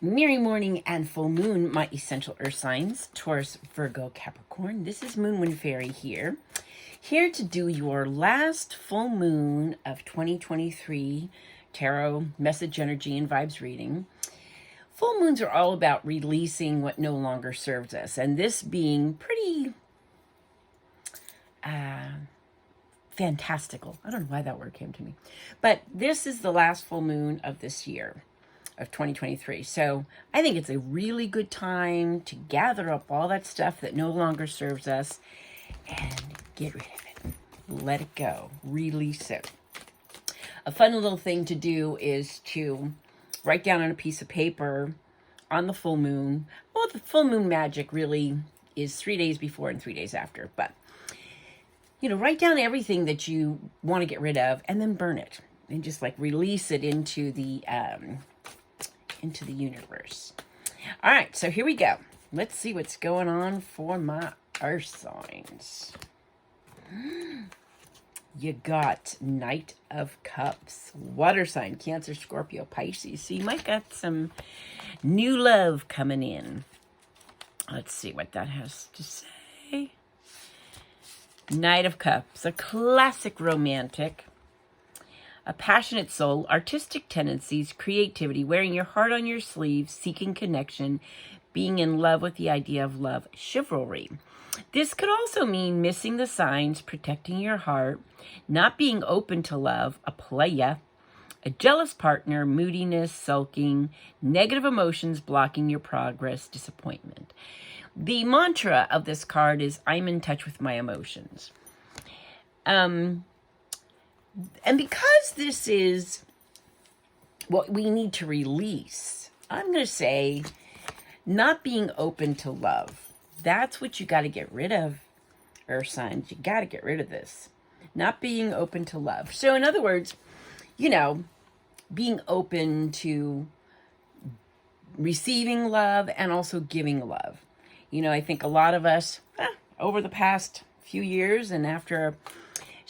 Merry morning and full moon, my essential earth signs, Taurus, Virgo, Capricorn. This is Moonwind Fairy here to do your last full moon of 2023 tarot message energy and vibes reading. Full moons are all about releasing what no longer serves us, and this being pretty fantastical. I don't know why that word came to me, but this is the last full moon of this year of 2023. So I think it's a really good time to gather up all that stuff that no longer serves us and get rid of it. Let it go. Release it. A fun little thing to do is to write down on a piece of paper on the full moon. Well, the full moon magic really is 3 days before and 3 days after. But, write down everything that you want to get rid of and then burn it. And just like release it into the universe. All right, so here we go. Let's see what's going on for my earth signs. You got Knight of Cups, water sign, Cancer, Scorpio, Pisces. So you might got some new love coming in. Let's see what that has to say. Knight of Cups, a classic romantic. A passionate soul, artistic tendencies, creativity, wearing your heart on your sleeve, seeking connection, being in love with the idea of love, chivalry. This could also mean missing the signs, protecting your heart, not being open to love, a playa, a jealous partner, moodiness, sulking, negative emotions blocking your progress, disappointment. The mantra of this card is, I'm in touch with my emotions. And because this is what we need to release, I'm going to say not being open to love. That's what you got to get rid of, earth signs. You got to get rid of this. Not being open to love. So in other words, being open to receiving love and also giving love. I think a lot of us, over the past few years and after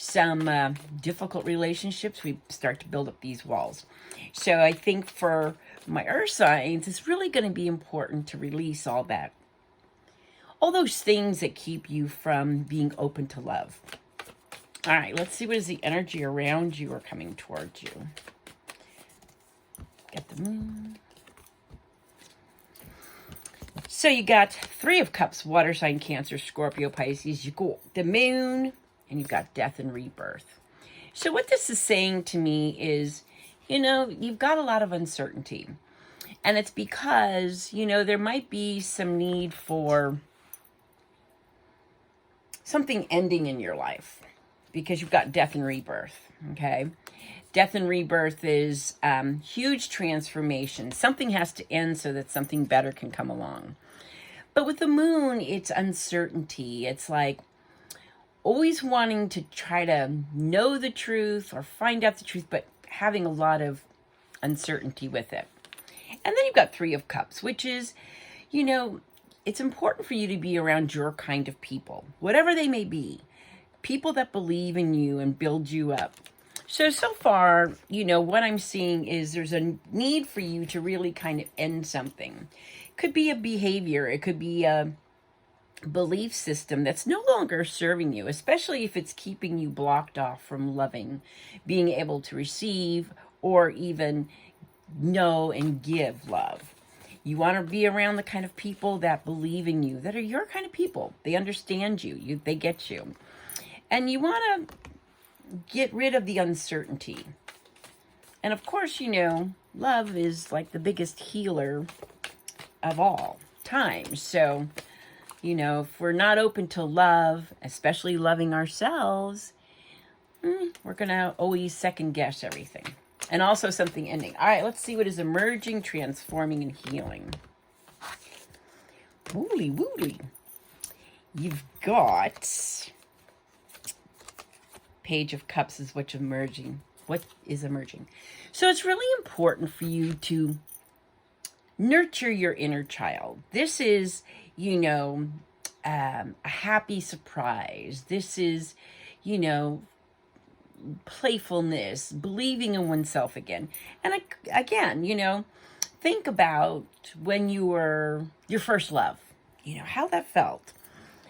some difficult relationships, we start to build up these walls. So I think for my earth signs, it's really going to be important to release all those things that keep you from being open to love. All right, let's see what is the energy around you or coming towards you. Got the moon. So you got Three of Cups, water sign, Cancer, Scorpio, Pisces. You got the moon. And you've got death and rebirth. So what this is saying to me is, you've got a lot of uncertainty. And it's because, there might be some need for something ending in your life. Because you've got death and rebirth, okay? Death and rebirth is huge transformation. Something has to end so that something better can come along. But with the moon, it's uncertainty. It's like, always wanting to try to know the truth or find out the truth, but having a lot of uncertainty with it. And then you've got Three of Cups, which is, it's important for you to be around your kind of people, whatever they may be, people that believe in you and build you up. So far, what I'm seeing is there's a need for you to really kind of end something. It could be a behavior. It could be a belief system that's no longer serving you, especially if it's keeping you blocked off from loving, being able to receive, or even know and give love. You want to be around the kind of people that believe in you, that are your kind of people. They understand you, they get you. And you want to get rid of the uncertainty. And of course, love is like the biggest healer of all time. So if we're not open to love, especially loving ourselves, we're going to always second guess everything. And also something ending. All right, let's see what is emerging, transforming, and healing. Wooly, wooly. You've got Page of Cups is what's emerging. What is emerging? So it's really important for you to nurture your inner child. This is, a happy surprise. This is, playfulness, believing in oneself again. And again, think about when you were your first love, how that felt,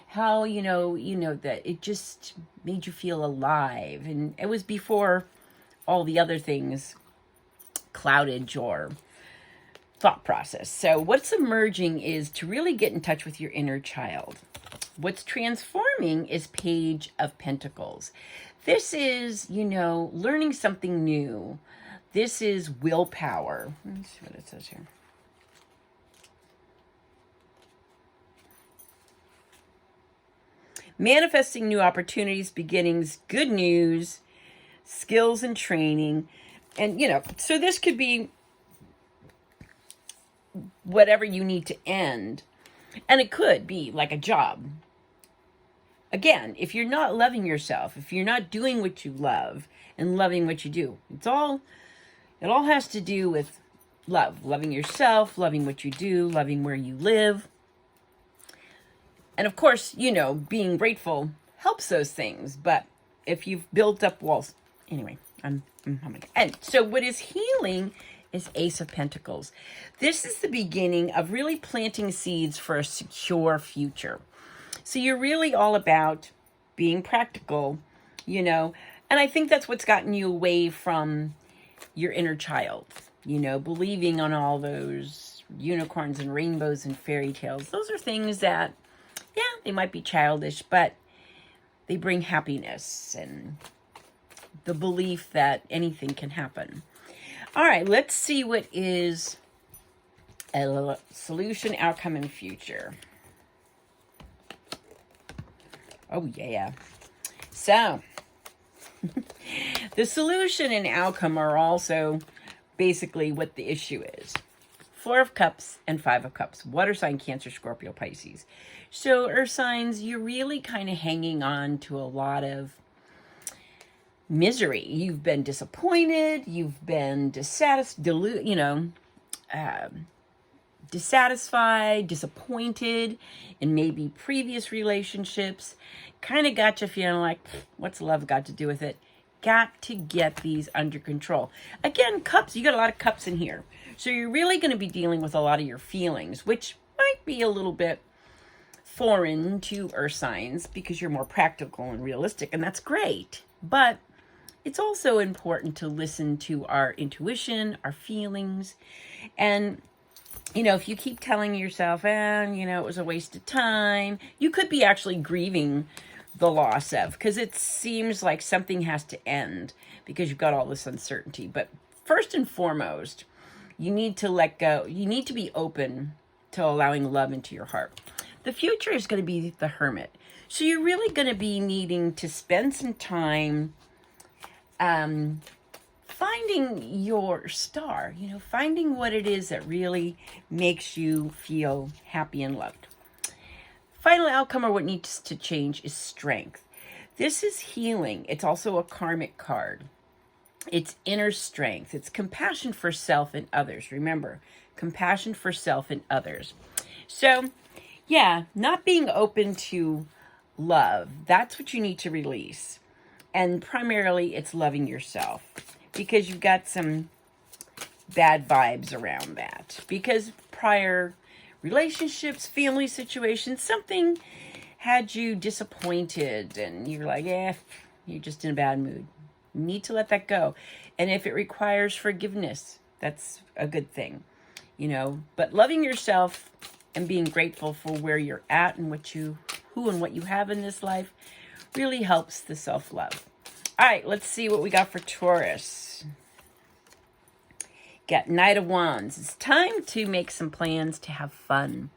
how, that it just made you feel alive. And it was before all the other things clouded your thought process. So what's emerging is to really get in touch with your inner child. What's transforming is Page of Pentacles. This is, learning something new. This is willpower. Let's see what it says here. Manifesting new opportunities, beginnings, good news, skills and training. And, so this could be whatever you need to end. And it could be like a job. Again, if you're not loving yourself, if you're not doing what you love and loving what you do, it all has to do with love. Loving yourself, loving what you do, loving where you live. And of course, being grateful helps those things. But if you've built up walls, anyway, and so what is healing is Ace of Pentacles. This is the beginning of really planting seeds for a secure future. So you're really all about being practical, and I think that's what's gotten you away from your inner child, believing on all those unicorns and rainbows and fairy tales. Those are things that, they might be childish, but they bring happiness and the belief that anything can happen. All right, let's see what is a solution, outcome, and future. Oh, yeah. So, the solution and outcome are also basically what the issue is. Four of Cups and Five of Cups. Water sign, Cancer, Scorpio, Pisces. So, earth signs, you're really kind of hanging on to a lot of misery. You've been disappointed. You've been dissatisfied, disappointed in maybe previous relationships. Kind of got you feeling like, what's love got to do with it? Got to get these under control. Again, cups, you got a lot of cups in here. So you're really going to be dealing with a lot of your feelings, which might be a little bit foreign to earth signs because you're more practical and realistic, and that's great. But it's also important to listen to our intuition, our feelings. And, if you keep telling yourself, it was a waste of time, you could be actually grieving the loss of, because it seems like something has to end because you've got all this uncertainty. But first and foremost, you need to let go. You need to be open to allowing love into your heart. The future is going to be the Hermit. So you're really going to be needing to spend some time finding your star, finding what it is that really makes you feel happy and loved. Final outcome, or what needs to change, is Strength. This is healing. It's also a karmic card. It's inner strength. It's compassion for self and others. Remember, compassion for self and others. So, not being open to love. That's what you need to release. And primarily, it's loving yourself, because you've got some bad vibes around that. Because prior relationships, family situations, something had you disappointed, and you're like, you're just in a bad mood. You need to let that go. And if it requires forgiveness, that's a good thing, But loving yourself and being grateful for where you're at and who and what you have in this life really helps the self-love. All right, let's see what we got for Taurus. Got Knight of Wands. It's time to make some plans to have fun.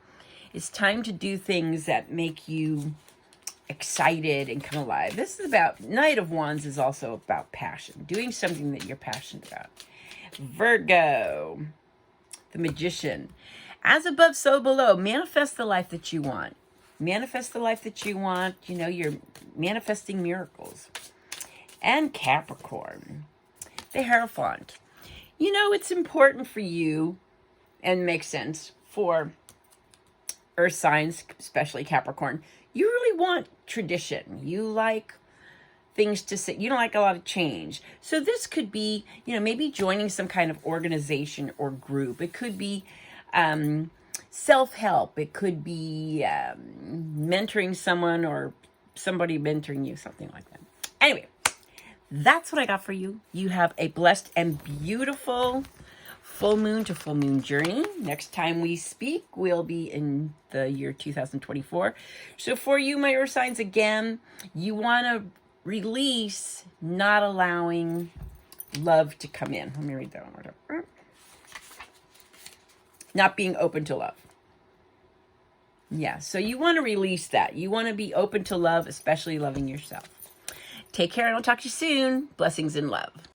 It's time to do things that make you excited and come alive. This is about, Knight of Wands is also about passion. Doing something that you're passionate about. Virgo, the Magician. As above, so below. Manifest the life that you want. Manifest the life that you want. You're manifesting miracles. And Capricorn, the Hierophant. It's important for you, and makes sense for earth signs, especially Capricorn. You really want tradition. You like things to say. You don't like a lot of change. So this could be, maybe joining some kind of organization or group. It could be self-help. It could be mentoring someone or somebody mentoring you, something like that. Anyway, that's what I got for you. You have a blessed and beautiful full moon to full moon journey. Next time we speak, we'll be in the year 2024. So for you, my earth signs, again, you want to release not allowing love to come in. Let me read that one more time. Not being open to love. Yeah, so you want to release that. You want to be open to love, especially loving yourself. Take care, and I'll talk to you soon. Blessings and love.